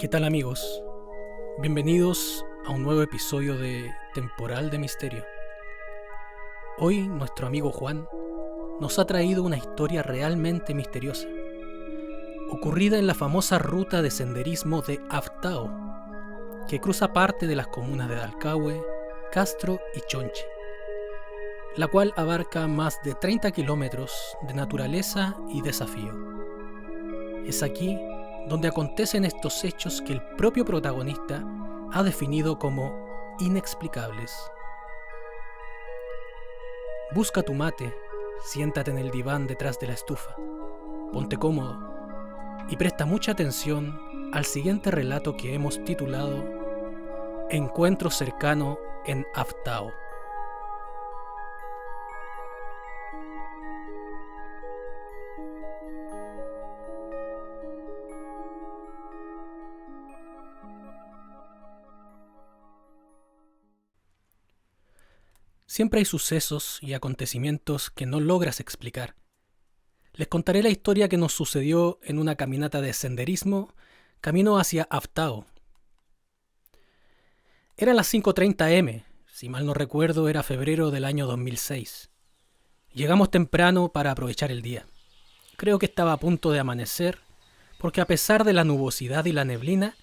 ¿Qué tal, amigos? Bienvenidos a un nuevo episodio de Temporal de Misterio. Hoy nuestro amigo Juan nos ha traído una historia realmente misteriosa, ocurrida en la famosa ruta de senderismo de Aftao, que cruza parte de las comunas de Dalcahue, Castro y Chonchi, la cual abarca más de 30 kilómetros de naturaleza y desafío. Es aquí donde acontecen estos hechos que el propio protagonista ha definido como inexplicables. Busca tu mate, siéntate en el diván detrás de la estufa, ponte cómodo y presta mucha atención al siguiente relato que hemos titulado Encuentro cercano en Aftao. Siempre hay sucesos y acontecimientos que no logras explicar. Les contaré la historia que nos sucedió en una caminata de senderismo camino hacia Aftao. Era las 5:30 am, si mal no recuerdo era febrero del año 2006. Llegamos temprano para aprovechar el día. Creo que estaba a punto de amanecer, porque a pesar de la nubosidad y la neblina,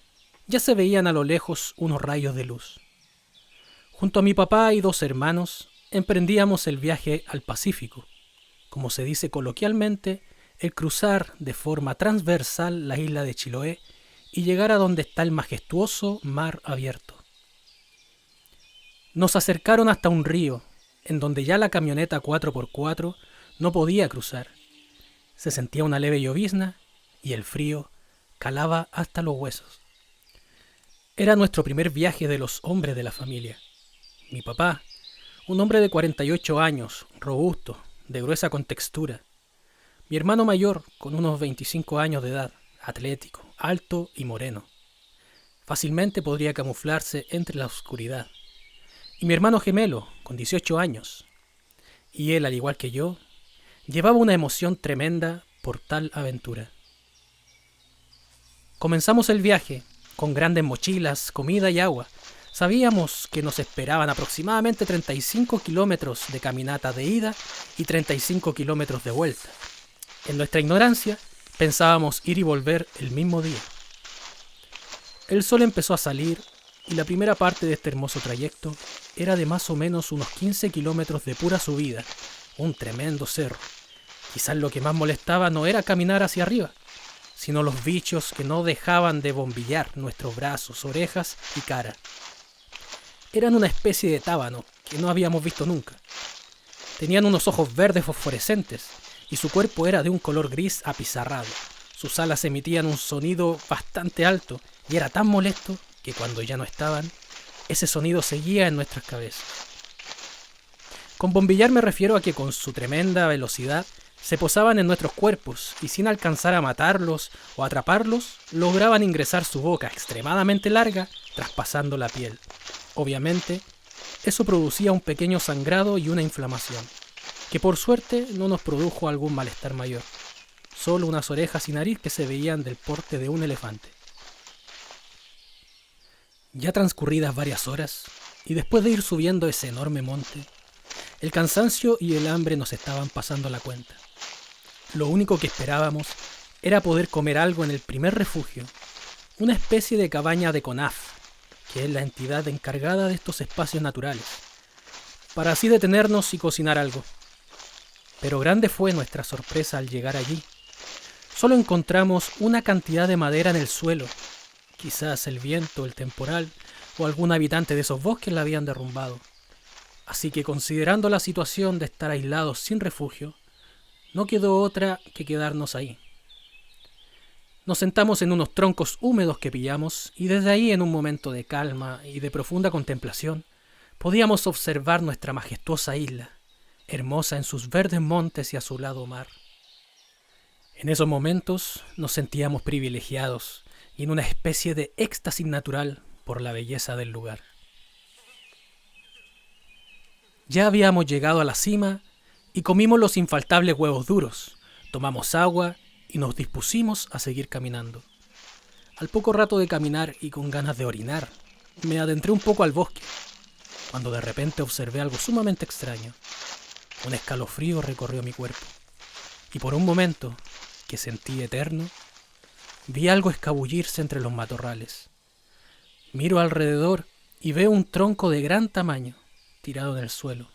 ya se veían a lo lejos unos rayos de luz. Junto a mi papá y 2 hermanos, emprendíamos el viaje al Pacífico, como se dice coloquialmente, el cruzar de forma transversal la isla de Chiloé y llegar a donde está el majestuoso mar abierto. Nos acercaron hasta un río, en donde ya la camioneta 4x4 no podía cruzar. Se sentía una leve llovizna y el frío calaba hasta los huesos. Era nuestro primer viaje de los hombres de la familia. Mi papá, un hombre de 48 años, robusto, de gruesa contextura. Mi hermano mayor, con unos 25 años de edad, atlético, alto y moreno. Fácilmente podría camuflarse entre la oscuridad. Y mi hermano gemelo, con 18 años. Y él, al igual que yo, llevaba una emoción tremenda por tal aventura. Comenzamos el viaje, con grandes mochilas, comida y agua. Sabíamos que nos esperaban aproximadamente 35 kilómetros de caminata de ida y 35 kilómetros de vuelta. En nuestra ignorancia, pensábamos ir y volver el mismo día. El sol empezó a salir y la primera parte de este hermoso trayecto era de más o menos unos 15 kilómetros de pura subida, un tremendo cerro. Quizás lo que más molestaba no era caminar hacia arriba, sino los bichos que no dejaban de bombillar nuestros brazos, orejas y cara. Eran una especie de tábano que no habíamos visto nunca. Tenían unos ojos verdes fosforescentes y su cuerpo era de un color gris apizarrado. Sus alas emitían un sonido bastante alto y era tan molesto que cuando ya no estaban, ese sonido seguía en nuestras cabezas. Con bombillar me refiero a que con su tremenda velocidad se posaban en nuestros cuerpos y sin alcanzar a matarlos o atraparlos, lograban ingresar su boca extremadamente larga, traspasando la piel. Obviamente, eso producía un pequeño sangrado y una inflamación, que por suerte no nos produjo algún malestar mayor, solo unas orejas y nariz que se veían del porte de un elefante. Ya transcurridas varias horas, y después de ir subiendo ese enorme monte, el cansancio y el hambre nos estaban pasando la cuenta. Lo único que esperábamos era poder comer algo en el primer refugio, una especie de cabaña de CONAF, que es la entidad encargada de estos espacios naturales, para así detenernos y cocinar algo. Pero grande fue nuestra sorpresa al llegar allí. Solo encontramos una cantidad de madera en el suelo. Quizás el viento, el temporal o algún habitante de esos bosques la habían derrumbado. Así que considerando la situación de estar aislados sin refugio, no quedó otra que quedarnos ahí. Nos sentamos en unos troncos húmedos que pillamos y desde ahí, en un momento de calma y de profunda contemplación, podíamos observar nuestra majestuosa isla, hermosa en sus verdes montes y azulado mar. En esos momentos nos sentíamos privilegiados y en una especie de éxtasis natural por la belleza del lugar. Ya habíamos llegado a la cima y comimos los infaltables huevos duros, tomamos agua y nos dispusimos a seguir caminando. Al poco rato de caminar y con ganas de orinar, me adentré un poco al bosque, cuando de repente observé algo sumamente extraño. Un escalofrío recorrió mi cuerpo, y por un momento, que sentí eterno, vi algo escabullirse entre los matorrales. Miro alrededor y veo un tronco de gran tamaño, tirado en el suelo.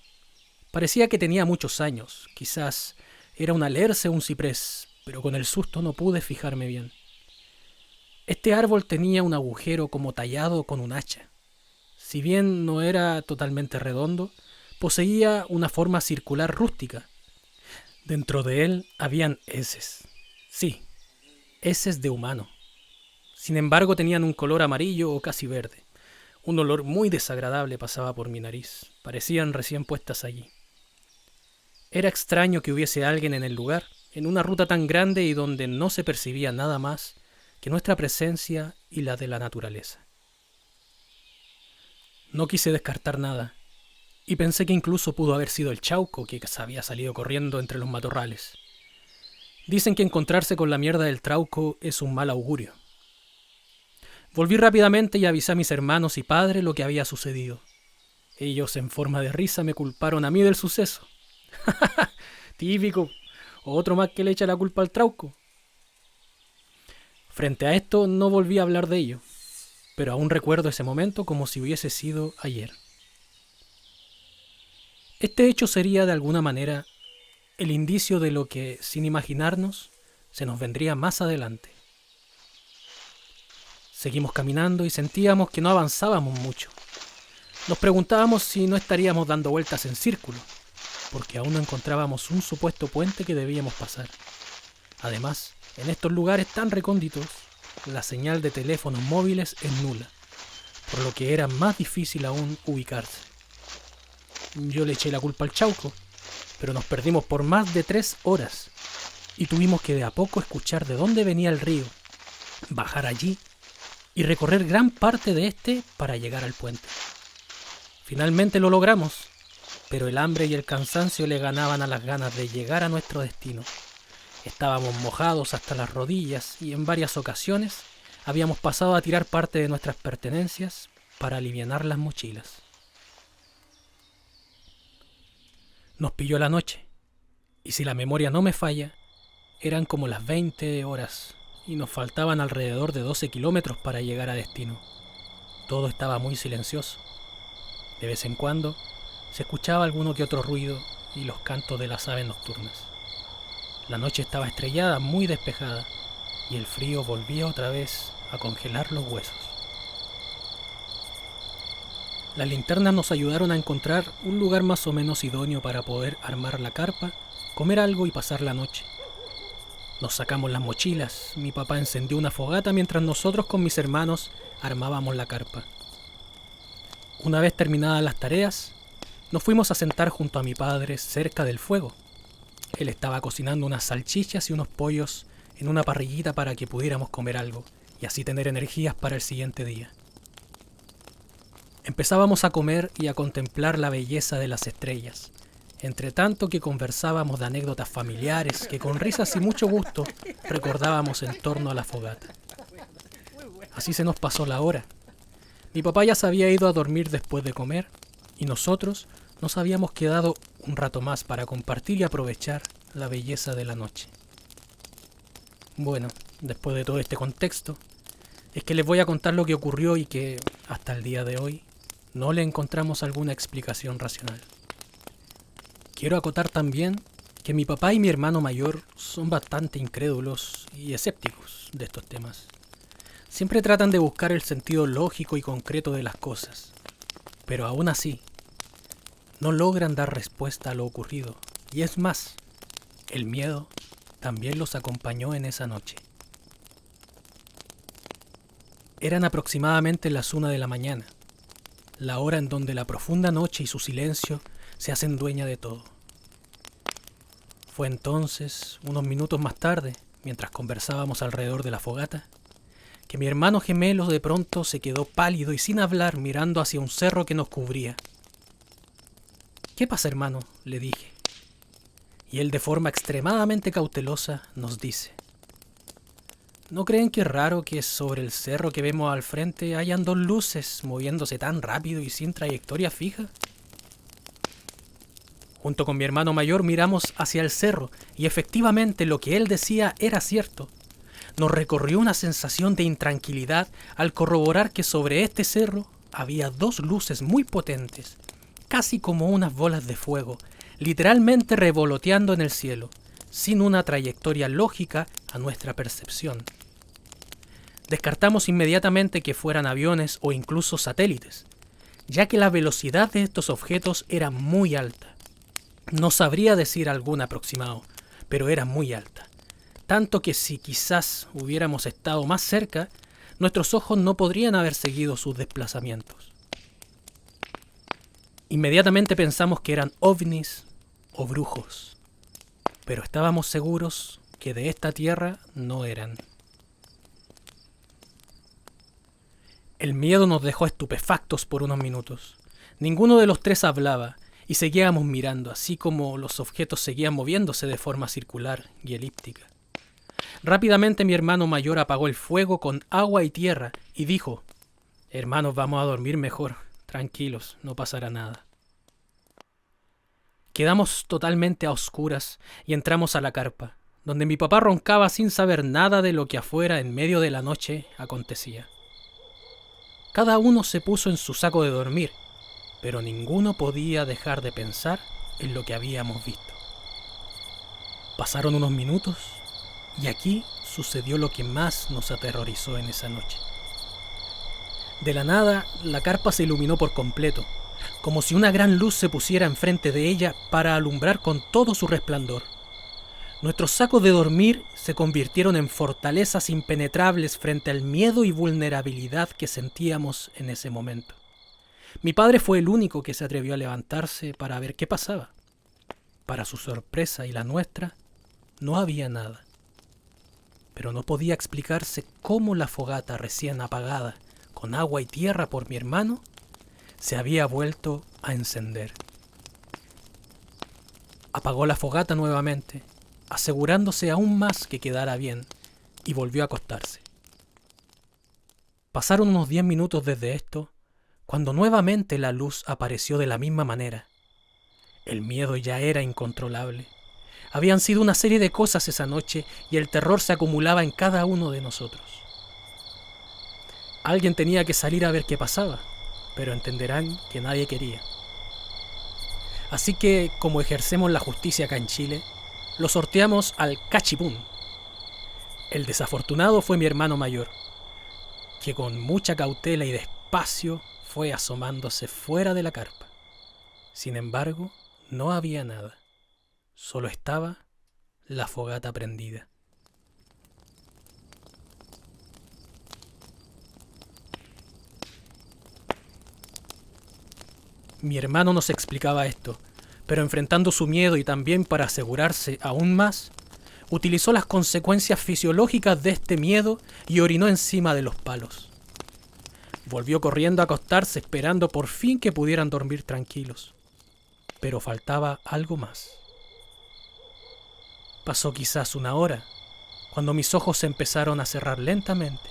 Parecía que tenía muchos años, quizás era una lerce o un ciprés, pero con el susto no pude fijarme bien. Este árbol tenía un agujero como tallado con un hacha. Si bien no era totalmente redondo, poseía una forma circular rústica. Dentro de él habían heces. Sí, heces de humano. Sin embargo, tenían un color amarillo o casi verde. Un olor muy desagradable pasaba por mi nariz. Parecían recién puestas allí. Era extraño que hubiese alguien en el lugar, en una ruta tan grande y donde no se percibía nada más que nuestra presencia y la de la naturaleza. No quise descartar nada, y pensé que incluso pudo haber sido el chauco que había salido corriendo entre los matorrales. Dicen que encontrarse con la mierda del trauco es un mal augurio. Volví rápidamente y avisé a mis hermanos y padre lo que había sucedido. Ellos, en forma de risa, me culparon a mí del suceso. Típico, otro más que le echa la culpa al trauco. Frente a esto no volví a hablar de ello, pero aún recuerdo ese momento como si hubiese sido ayer. Este hecho sería de alguna manera el indicio de lo que, sin imaginarnos, se nos vendría más adelante. Seguimos caminando y sentíamos que no avanzábamos mucho. Nos preguntábamos si no estaríamos dando vueltas en círculo, porque aún no encontrábamos un supuesto puente que debíamos pasar. Además, en estos lugares tan recónditos, la señal de teléfonos móviles es nula, por lo que era más difícil aún ubicarse. Yo le eché la culpa al chauco, pero nos perdimos por más de 3 horas y tuvimos que de a poco escuchar de dónde venía el río, bajar allí y recorrer gran parte de este para llegar al puente. Finalmente lo logramos, pero el hambre y el cansancio le ganaban a las ganas de llegar a nuestro destino. Estábamos mojados hasta las rodillas y en varias ocasiones habíamos pasado a tirar parte de nuestras pertenencias para alivianar las mochilas. Nos pilló la noche, y si la memoria no me falla, eran como las 20 horas y nos faltaban alrededor de 12 kilómetros para llegar a destino. Todo estaba muy silencioso. De vez en cuando se escuchaba alguno que otro ruido y los cantos de las aves nocturnas. La noche estaba estrellada, muy despejada, y el frío volvía otra vez a congelar los huesos. Las linternas nos ayudaron a encontrar un lugar más o menos idóneo para poder armar la carpa, comer algo y pasar la noche. Nos sacamos las mochilas, mi papá encendió una fogata mientras nosotros con mis hermanos armábamos la carpa. Una vez terminadas las tareas, nos fuimos a sentar junto a mi padre cerca del fuego. Él estaba cocinando unas salchichas y unos pollos en una parrillita para que pudiéramos comer algo y así tener energías para el siguiente día. Empezábamos a comer y a contemplar la belleza de las estrellas, entre tanto que conversábamos de anécdotas familiares que con risas y mucho gusto recordábamos en torno a la fogata. Así se nos pasó la hora. Mi papá ya se había ido a dormir después de comer y nosotros nos habíamos quedado un rato más para compartir y aprovechar la belleza de la noche. Bueno, después de todo este contexto, es que les voy a contar lo que ocurrió y que, hasta el día de hoy, no le encontramos alguna explicación racional. Quiero acotar también que mi papá y mi hermano mayor son bastante incrédulos y escépticos de estos temas. Siempre tratan de buscar el sentido lógico y concreto de las cosas, pero aún así, no logran dar respuesta a lo ocurrido, y es más, el miedo también los acompañó en esa noche. Eran aproximadamente las 1 de la mañana, la hora en donde la profunda noche y su silencio se hacen dueña de todo. Fue entonces, unos minutos más tarde, mientras conversábamos alrededor de la fogata, que mi hermano gemelo de pronto se quedó pálido y sin hablar mirando hacia un cerro que nos cubría. «¿Qué pasa, hermano?», le dije. Y él, de forma extremadamente cautelosa, nos dice: ¿No creen que es raro que sobre el cerro que vemos al frente hayan dos luces moviéndose tan rápido y sin trayectoria fija? Junto con mi hermano mayor miramos hacia el cerro y efectivamente lo que él decía era cierto. Nos recorrió una sensación de intranquilidad al corroborar que sobre este cerro había dos luces muy potentes, casi como unas bolas de fuego, literalmente revoloteando en el cielo, sin una trayectoria lógica a nuestra percepción. Descartamos inmediatamente que fueran aviones o incluso satélites, ya que la velocidad de estos objetos era muy alta. No sabría decir algún aproximado, pero era muy alta. Tanto que si quizás hubiéramos estado más cerca, nuestros ojos no podrían haber seguido sus desplazamientos. Inmediatamente pensamos que eran ovnis o brujos, pero estábamos seguros que de esta tierra no eran. El miedo nos dejó estupefactos por unos minutos. Ninguno de los tres hablaba y seguíamos mirando, así como los objetos seguían moviéndose de forma circular y elíptica. Rápidamente mi hermano mayor apagó el fuego con agua y tierra y dijo: «Hermanos, vamos a dormir mejor. Tranquilos, no pasará nada». Quedamos totalmente a oscuras y entramos a la carpa, donde mi papá roncaba sin saber nada de lo que afuera en medio de la noche acontecía. Cada uno se puso en su saco de dormir, pero ninguno podía dejar de pensar en lo que habíamos visto. Pasaron unos minutos y aquí sucedió lo que más nos aterrorizó en esa noche. De la nada, la carpa se iluminó por completo, como si una gran luz se pusiera enfrente de ella para alumbrar con todo su resplandor. Nuestros sacos de dormir se convirtieron en fortalezas impenetrables frente al miedo y vulnerabilidad que sentíamos en ese momento. Mi padre fue el único que se atrevió a levantarse para ver qué pasaba. Para su sorpresa y la nuestra, no había nada. Pero no podía explicarse cómo la fogata recién apagada, con agua y tierra por mi hermano, se había vuelto a encender. Apagó la fogata nuevamente, asegurándose aún más que quedara bien, y volvió a acostarse. Pasaron unos 10 minutos desde esto, cuando nuevamente la luz apareció de la misma manera. El miedo ya era incontrolable. Habían sido una serie de cosas esa noche y el terror se acumulaba en cada uno de nosotros. Alguien tenía que salir a ver qué pasaba, pero entenderán que nadie quería. Así que, como ejercemos la justicia acá en Chile, lo sorteamos al cachipún. El desafortunado fue mi hermano mayor, que con mucha cautela y despacio fue asomándose fuera de la carpa. Sin embargo, no había nada. Solo estaba la fogata prendida. Mi hermano nos explicaba esto, pero enfrentando su miedo y también para asegurarse aún más, utilizó las consecuencias fisiológicas de este miedo y orinó encima de los palos. Volvió corriendo a acostarse esperando por fin que pudieran dormir tranquilos. Pero faltaba algo más. Pasó quizás una hora, cuando mis ojos se empezaron a cerrar lentamente.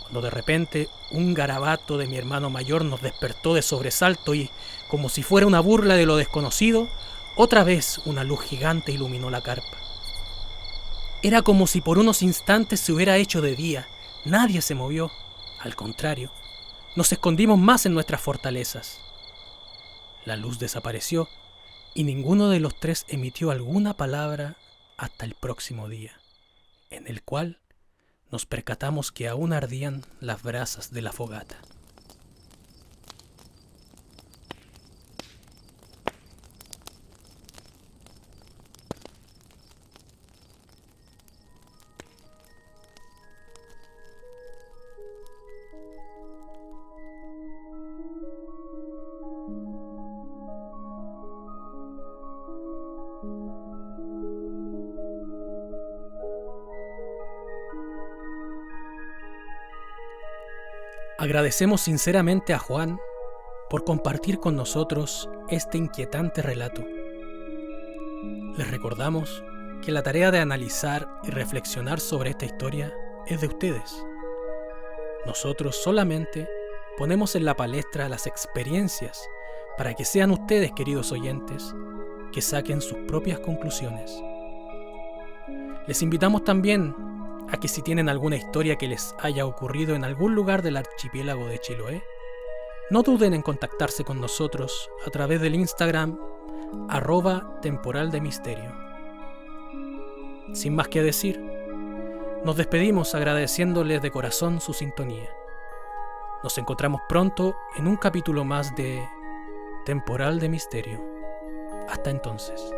Cuando de repente un garabato de mi hermano mayor nos despertó de sobresalto y, como si fuera una burla de lo desconocido, otra vez una luz gigante iluminó la carpa. Era como si por unos instantes se hubiera hecho de día. Nadie se movió. Al contrario, nos escondimos más en nuestras fortalezas. La luz desapareció y ninguno de los tres emitió alguna palabra hasta el próximo día, en el cual nos percatamos que aún ardían las brasas de la fogata. Agradecemos sinceramente a Juan por compartir con nosotros este inquietante relato. Les recordamos que la tarea de analizar y reflexionar sobre esta historia es de ustedes. Nosotros solamente ponemos en la palestra las experiencias para que sean ustedes, queridos oyentes, que saquen sus propias conclusiones. Les invitamos también a que si tienen alguna historia que les haya ocurrido en algún lugar del archipiélago de Chiloé, no duden en contactarse con nosotros a través del Instagram @temporaldemisterio. Sin más que decir, nos despedimos agradeciéndoles de corazón su sintonía. Nos encontramos pronto en un capítulo más de Temporal de Misterio. Hasta entonces.